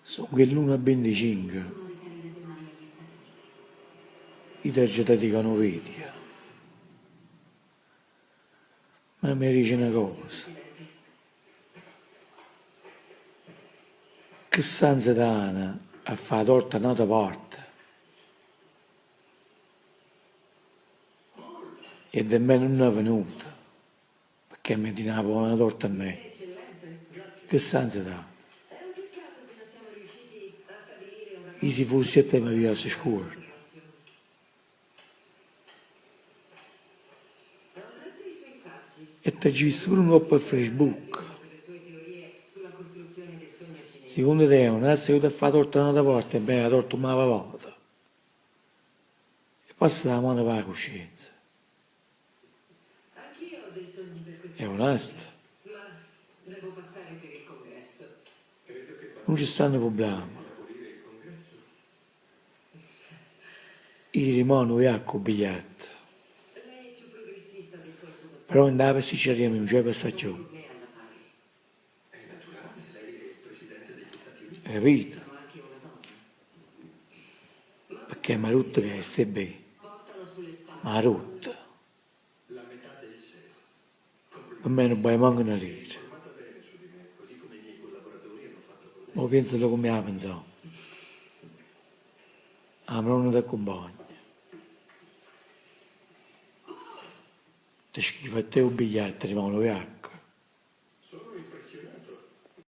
Sono quell'1,25. I terzi dicono vedi. Ma mi dice una cosa. Che stanza d'ana a fare torta un'altra parte. E nemmeno non è venuta. Perché mi tirava una torta a me. Che stanza d'ana? E se fosse a te mi aveva a scuola. E ti ci visto pure un po' per Facebook. Secondo te è una se io ti fa torta un'altra volta, beh, la torta una volta. E passa la mano per la coscienza. È onesto. Non ci stanno problemi. Io rimango via con il biglietto. Però andava se ci arriviamo, non c'è passaggio. Capito? Perché mi ha rotto che stai bene. Mi ha rotto. Per me non puoi manco una lira. Ma pensalo come la pensavo. La nonna ti accompagna. Ti scrive a te un biglietto, rimane via.